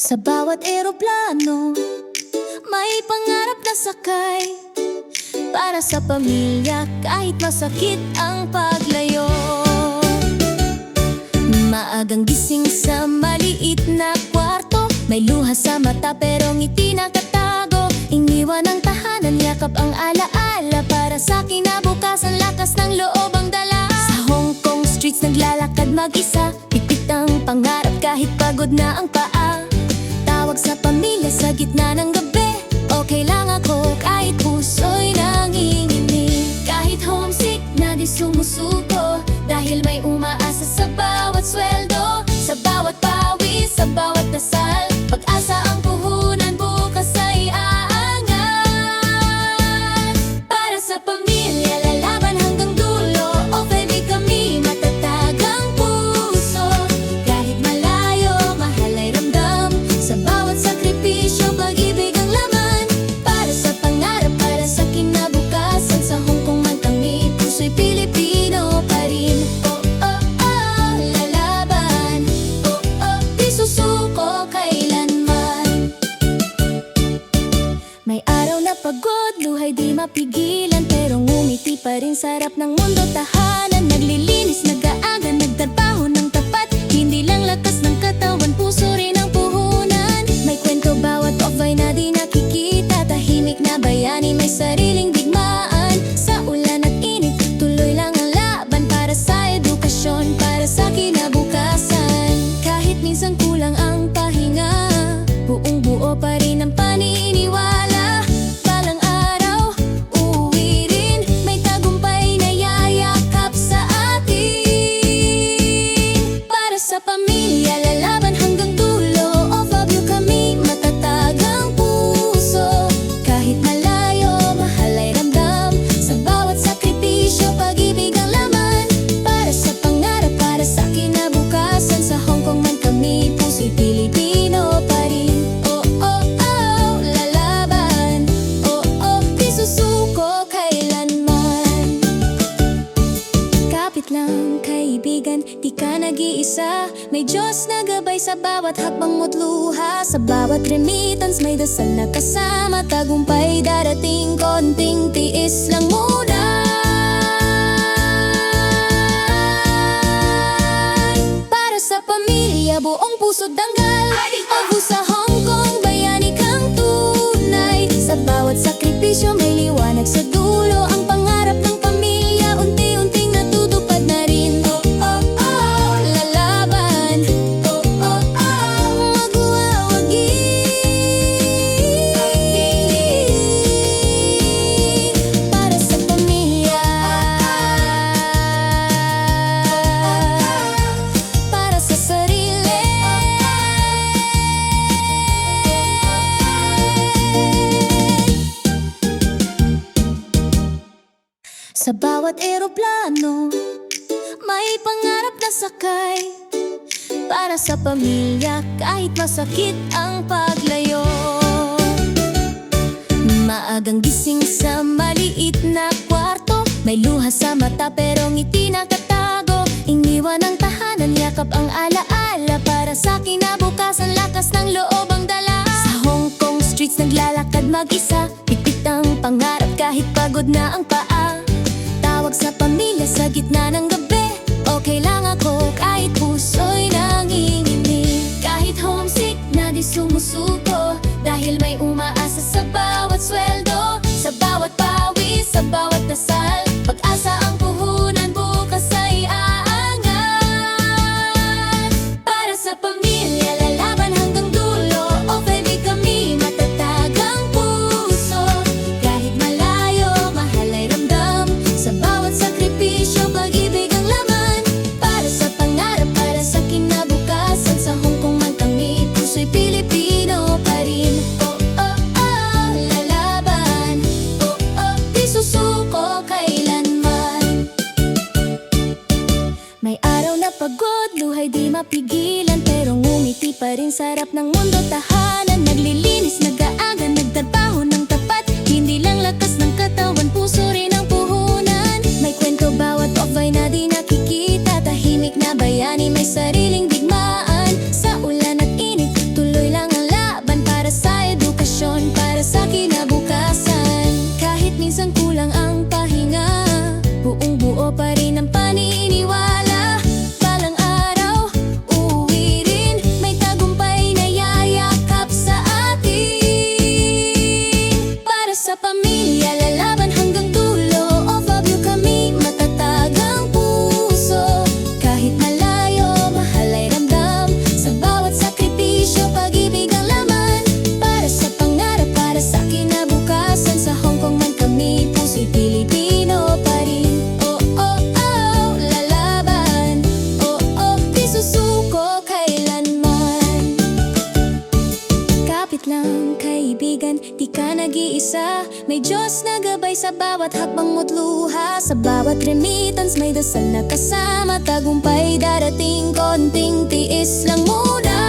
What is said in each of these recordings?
Sa bawat eroplano, may pangarap na sakay. Para sa pamilya, kahit masakit ang paglayo. Maagang gising sa maliit na kwarto, may luha sa mata pero ngiti nakatago. Iniwan ang tahanan, yakap ang alaala. Para sa kinabukasan, lakas ng loob ang dala. Sa Hong Kong streets naglalakad mag-isa, pipit ang pangarap kahit pagod na ang paa. Tawag sa pamilya sa gitna ng gabi, okay lang ako kahit puso'y nanginginig. Kahit homesick na di sumusuko, dahil may umaasa sa bawat sweldo. Sa bawat pawis, sa bawat dasal, pag-asa ang puhunan, bukas ay aangat. Para sa pamilya, lalaban hanggang dulo. Okay, kami matatag ang puso. Kahit malayo, mahal ay ramdam. Sa bawat sakripisyo, pag-ibig ang laman. Para sa pangarap, para sa kinabukasan. Sa Hong Kong man kami, puso'y Pilipino pa rin. Oh, oh, oh, lalaban. Oh, oh, di susuko kailanman. May araw na pagod, luhay di mapigilan, pero ngumiti pa rin sa harap ng mundo. Tahanan, naglilinis, nag-aaga, nagtrabaho ng tapat. Hindi lang lakas ng katawan, puso rin ang puhunan. May kwento bawat off-eye na di nakikita. Tahimik na bayani, may sariling digmaan. Sa ulan at init, tuloy lang ang laban. Para sa edukasyon, para sa kinabukasan. Kahit minsan kulang ang pahinga, buong buo pa rin ang paniniwala. Balang araw, uuwi rin, may tagumpay na yayakap sa atin. Para sa pamilya, lalaban hanggang dulo. Of you kami, matatag ang puso. Kahit malayo, mahal ay ramdam. Sa bawat sakripisyo, pag-ibig ang laman. Para sa pangarap, para sa kinabukasan. Sa Hong Kong man kami, puso'y Pilipino pa rin. Oh, oh, oh, lalaban. Oh, oh, di susuko kailanman. Kapit lang kaibigan, di ka nag-iisa. May Diyos na gabay sa bawat hakbang mo't luha. Sa bawat remittance, may dasal na kasama. Tagumpay darating, konting tiis lang muna. Para sa pamilya, buong puso't danggal. Obu sa Hong Kong, bayani kang tunay. Sa bawat sakripisyo, may liwanag sa dulo. Ang pangarap ng pamilya, unti-unting natutupad na rin. Oh, oh, oh, lalaban. Oh, oh, oh, magwawagi. Para sa pamilya, para sa sarili. Sa bawat eroplano, may pangarap na sakay. Para sa pamilya, kahit masakit ang paglayo. Maagang gising sa maliit na kwarto, may luha sa mata pero ngiti nakatago. Iniwan ang tahanan, yakap ang alaala. Para sa kinabukasan, lakas ng loob ang dala. Sa Hong Kong streets naglalakad mag-isa, pipit ang pangarap kahit pagod na ang paa. Tawag sa pamilya sa gitna ng gabi, okay lang ako kahit puso'y nanginginig. Kahit homesick na di sumusuko, dahil may umaasa sa bawat sweldo. Sa bawat pawis, sa bawat dasal, pag-asa ang puhunan, bukas ay aangat. Para sa pamilya, lalaban hanggang dulo. Okay, kami matatag ang puso. Kahit malayo, mahal ay ramdam. Sa bawat sakripisyo, pag-ibig ang laman. Para sa pangarap, para sa kinabukasan. Sa Hong Kong man kami, puso'y Pilipino pa rin. Oh, oh, oh, lalaban. Oh, oh, di susuko kailanman. May araw na pagod, luhay di mapigilan, pero ngumiti pa rin sa harap ng mundo. Tahanan, naglilinis, nag-aaga, nagtrabaho ng tapat. Hindi lang lakas ng katawan, puso rin ang puhunan. May kwento bawat off-eye na di nakikita. Tahimik na bayani, may sariling digmaan. Sa ulan at init, tuloy lang ang Kapit lang kaibigan, di ka nag-iisa. May Diyos na gabay sa bawat hakbang mo't luha. Sa bawat remittance may dasal na kasama. Tagumpay darating, konting tiis lang muna.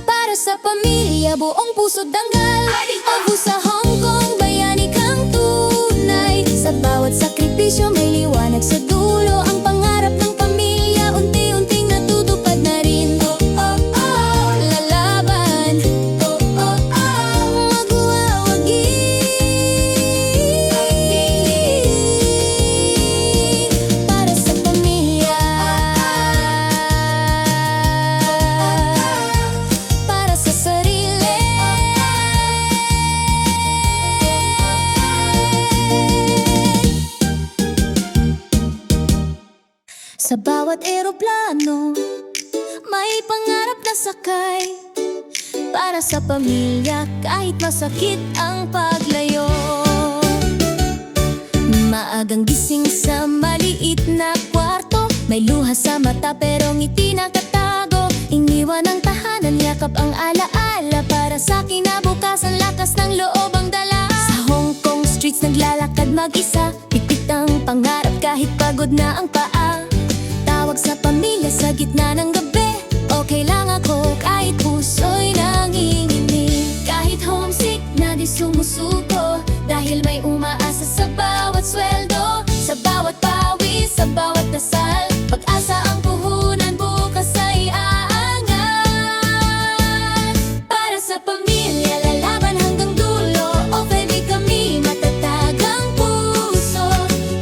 Para sa pamilya, buong puso't danggal. Abu sa Hong Kong, bayani kang tunay. Sa bawat sakripisyo may liwanag sa dulo. Ang pangarap ng pamilya unti-unting natutupad na rin. Oh, oh, oh, lalaban. Oh, oh, oh, magwawagi. Para sa pamilya, para sa sarili. Sa bawat eroplano, may pangarap na sakay. Para sa pamilya, kahit masakit ang paglayo. Maagang gising sa maliit na kwarto. May luha sa mata pero ngiti nakatago. Iniwan ang tahanan, yakap ang alaala. Para sa kinabukasan, lakas ng loob ang dala. Sa Hong Kong streets naglalakad mag-isa. Pipit ang pangarap kahit pagod na ang paa. Tawag sa pamilya sa gitna ng gabi. Okay lang ako kahit puso'y nanginginig. Kahit homesick na di sumusuko. Dahil may umaasa sa bawat sweldo. Sa bawat pawis, sa bawat dasal. Pag-asa ang puhunan, bukas ay aangat. Para sa pamilya, lalaban hanggang dulo. O baby, kami matatag ang puso.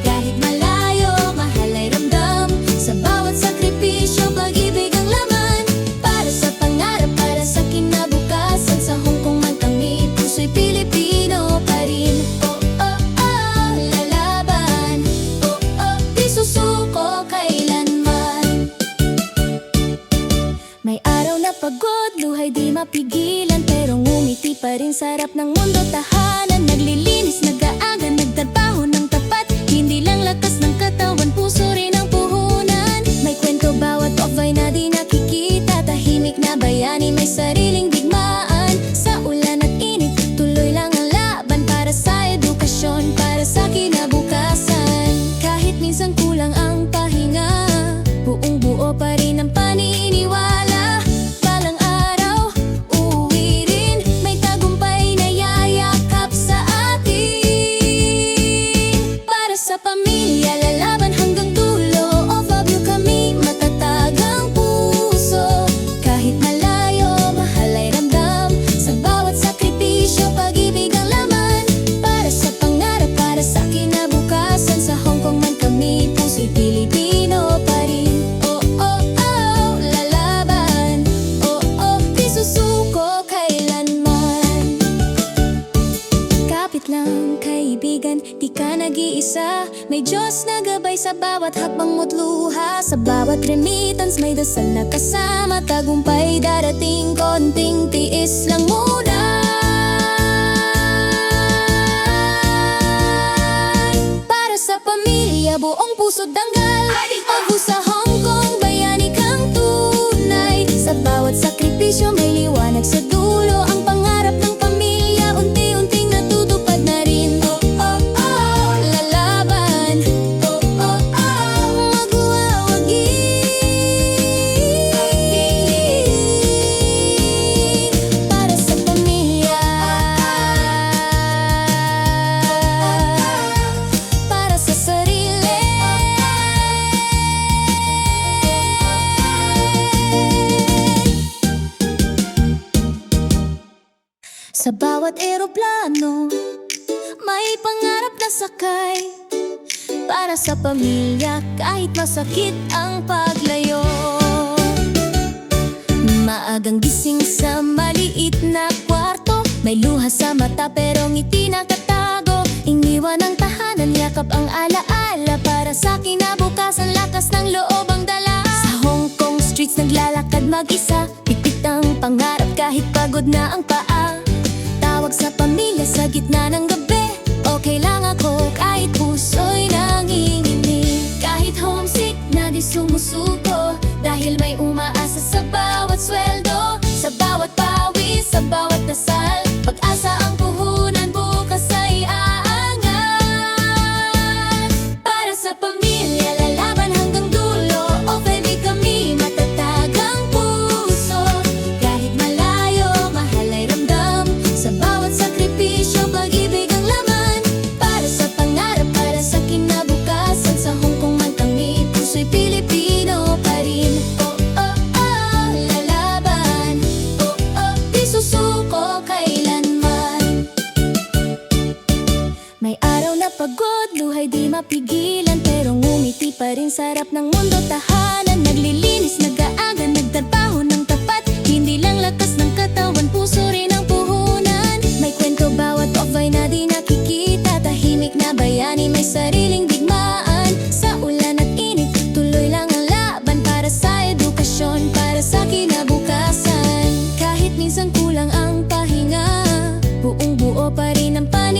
Kahit malayo, mahal ay ramdam. Sa bawat sakripisyo, pag-ibig ang laman. Para sa pangarap, para sa kinabukasan. Sa Hong Kong man kami, puso'y Pilipino pa rin. Oh, oh, oh, lalaban. Oh, oh, di susuko kailanman. May araw na pagod, luhay di mapigilan. Pero ngumiti pa rin, sarap ng mundo, tahanan. Naglilinis, nag-aaga, nagtrabaho ng tapat. Hindi lang lakas ng katawan, puso rin ang puhunan. May kwento bawat off-ay na di nakikita. Tahimik na bayani, may sariling digmaan. Sa ulan at init, tuloy lang ang laban. Para sa edukasyon, para sa kinabukasan. Kahit minsan kulang ang pahinga, buong buo pa rin ang paniniwala. Balang araw, uuwi rin. May tagumpay na yayakap sa atin. Para sa pamilya, lalaban hanggang dulo. Of you kami, matatag ang puso. Kahit malayo, mahal ay ramdam. Sa bawat sakripisyo, pag-ibig ang laman. Para sa pangarap, para sa kinabukasan. Sa Hong Kong man kami, puso'y Pilipino pa rin. Oh, oh, oh, lalaban. Oh, oh, di susuko kailanman. Kapit lang kaibigan, di ka nag-iisa. May Diyos na gabay sa bawat hakbang mo't luha. Sa bawat remittance may dasal na kasama. Tagumpay darating, konting tiis lang muna. Para sa pamilya, buong puso't danggal. Abu sa Hong Kong, bayani kang tunay. Sa bawat sakripisyo may liwanag sa dulo. Ang pangarap ng pamilya unti-unting natutupad na rin. Oh, oh, oh, lalaban. Oh, oh, oh, magwawagi. Para sa pamilya, para sa sarili. Sa bawat eroplano, may pangarap na sakay. Para sa pamilya, kahit masakit ang paglayo. Maagang gising sa maliit na kwarto. May luha sa mata pero ngiti nakatago. Iniwan ang tahanan, yakap ang alaala. Para sa kinabukasan, lakas ng loob ang dala. Sa Hong Kong streets naglalakad mag-isa. Pipit ang pangarap kahit pagod na ang paa. Tawag sa pamilya sa gitna ng gabi. Okay lang ako kahit puso'y nanginginig. Kahit homesick na di sumusuko. Dahil may umaasa bawat dasal. Pag-asa ang puhunan, bukas ay aangat. Para sa pamilya, lalaban hanggang dulo. O baby, kami matatag ang puso. Kahit malayo, mahal ay ramdam. Sa bawat sakripisyo, pag-ibig ang laman. Para sa pangarap, para sa kinabukasan. Sa Hong Kong man kami, puso'y Pilipino pa rin. Oh, oh, oh, lalaban. Oh, oh, di susuko kailanman. May araw na pagod, luhay di mapigilan. Pero ngumiti pa rin sa harap ng mundo, tahanan. Naglilinis, nag-aaga, nagtrabaho ng tapat. Hindi lang lakas ng katawan, puso